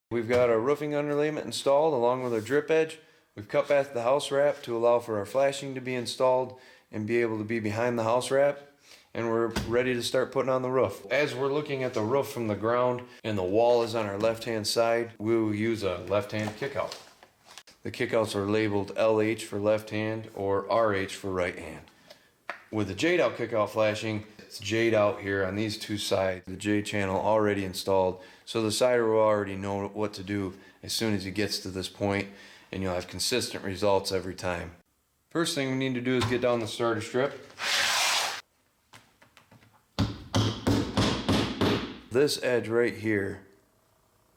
We've got our roofing underlayment installed along with our drip edge. We've cut back the house wrap to allow for our flashing to be installed and be able to be behind the house wrap. And we're ready to start putting on the roof. As we're looking at the roof from the ground and the wall is on our left-hand side, we will use a left-hand kickout. The kickouts are labeled LH for left hand or RH for right hand. With the J'd Out Kickout Flashing, it's J'd Out here on these two sides. The J channel already installed, so the sider will already know what to do as soon as he gets to this point, and you'll have consistent results every time. First thing we need to do is get down the starter strip. This edge right here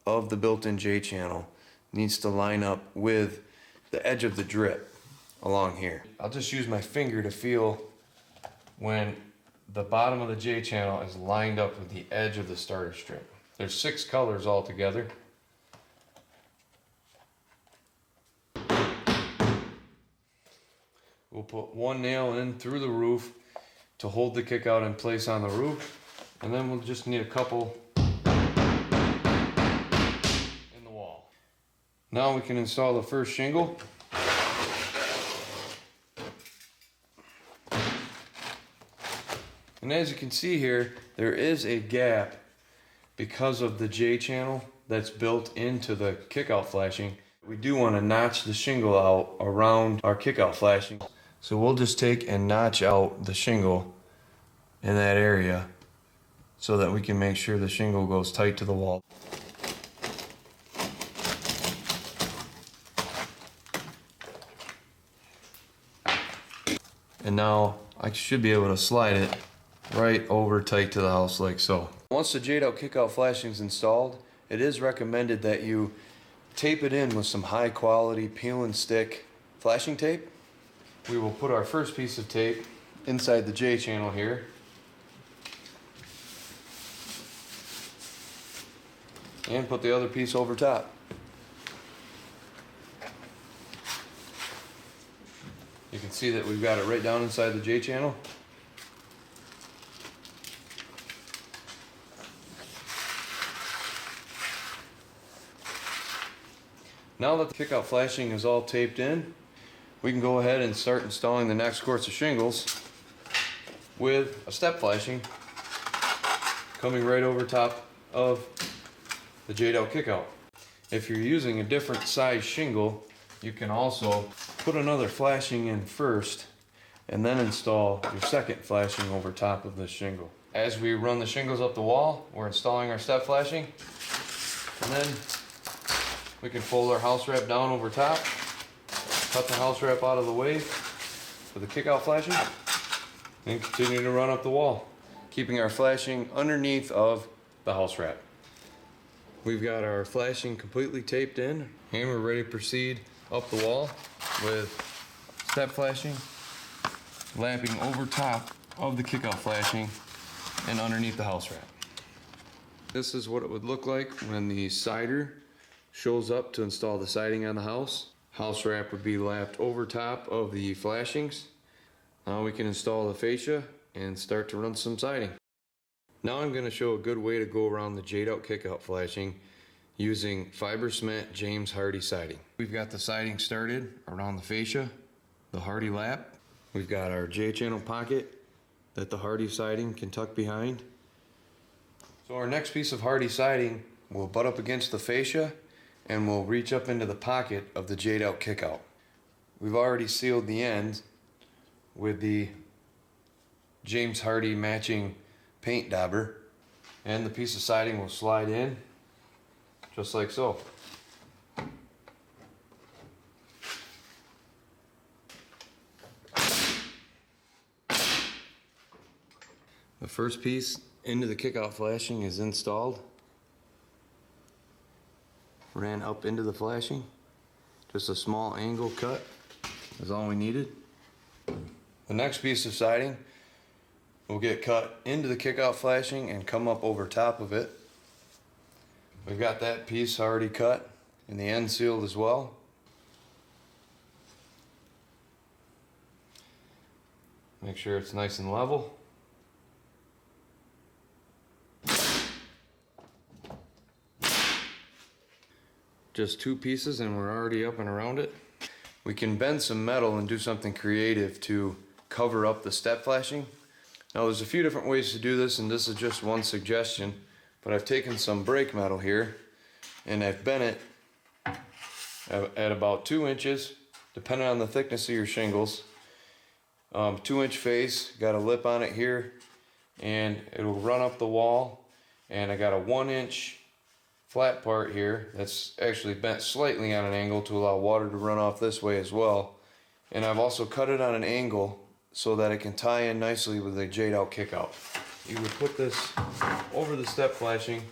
of the built-in J channel needs to line up with the edge of the drip along here. I'll just use my finger to feel when the bottom of the J channel is lined up with the edge of the starter strip. There's 6 colors altogether. We'll put one nail in through the roof to hold the kickout in place on the roof, and then we'll just need a couple in the wall. Now we can install the first shingle. And as you can see here, there is a gap because of the J channel that's built into the kickout flashing. We do want to notch the shingle out around our kickout flashing. So we'll just take and notch out the shingle in that area so that we can make sure the shingle goes tight to the wall. And now I should be able to slide it right over tight to the house like so. Once the J'd Out Kickout Flashing is installed, it is recommended that you tape it in with some high quality peel and stick flashing tape. We will put our first piece of tape inside the J channel here. And put the other piece over top. You can see that we've got it right down inside the J channel. Now that the kickout flashing is all taped in, we can go ahead and start installing the next course of shingles with a step flashing coming right over top of the J'd Out Kickout. If you're using a different size shingle, you can also put another flashing in first and then install your second flashing over top of this shingle. As we run the shingles up the wall, we're installing our step flashing, and then we can fold our house wrap down over top, cut the house wrap out of the way with the kickout flashing, and continue to run up the wall, keeping our flashing underneath of the house wrap. We've got our flashing completely taped in, and we're ready to proceed up the wall with step flashing, lapping over top of the kickout flashing and underneath the house wrap. This is what it would look like when the sider shows up to install the siding on the house. House wrap would be lapped over top of the flashings. Now we can install the fascia and start to run some siding. Now I'm going to show a good way to go around the J'd Out Kickout Flashing using fiber cement James Hardie siding. We've got the siding started around the fascia, the Hardie lap. We've got our J channel pocket that the Hardie siding can tuck behind. So our next piece of Hardie siding will butt up against the fascia and we'll reach up into the pocket of the J'd Out Kickout. We've already sealed the end with the James Hardie matching paint dauber, and the piece of siding will slide in just like so. The first piece into the kickout flashing is installed. Ran up into the flashing. Just a small angle cut is all we needed. The next piece of siding will get cut into the kickout flashing and come up over top of it. We've got that piece already cut and the end sealed as well. Make sure it's nice and level. just 2 pieces and we're already up and around it. We can bend some metal and do something creative to cover up the step flashing. Now there's a few different ways to do this, and this is just one suggestion, but I've taken some brake metal here and I've bent it at about 2 inches, depending on the thickness of your shingles. 2-inch face, got a lip on it here, and it'll run up the wall. And I got a 1-inch flat part here that's actually bent slightly on an angle to allow water to run off this way as well. And I've also cut it on an angle so that it can tie in nicely with the J'd Out Kickout. You would put this over the step flashing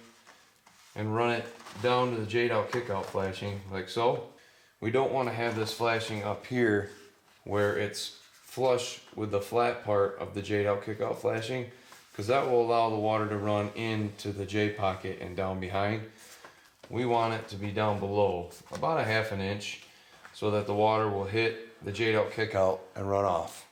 and run it down to the J'd Out Kickout flashing like so. We don't want to have this flashing up here where it's flush with the flat part of the J'd Out Kickout flashing, because that will allow the water to run into the J pocket and down behind. We want it to be down below about a 1/2 inch so that the water will hit the J'd Out Kickout and run off.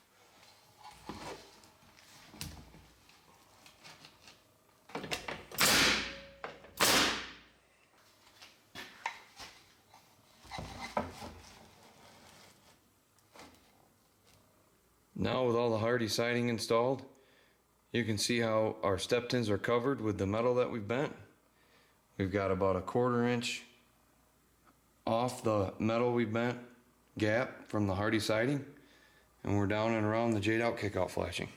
Now with all the hardy siding installed, you can see how our step tins are covered with the metal that we've bent. We've got about a 1/4 inch off the metal we bent gap from the hardy siding, and we're down and around the J'd Out Kickout flashing.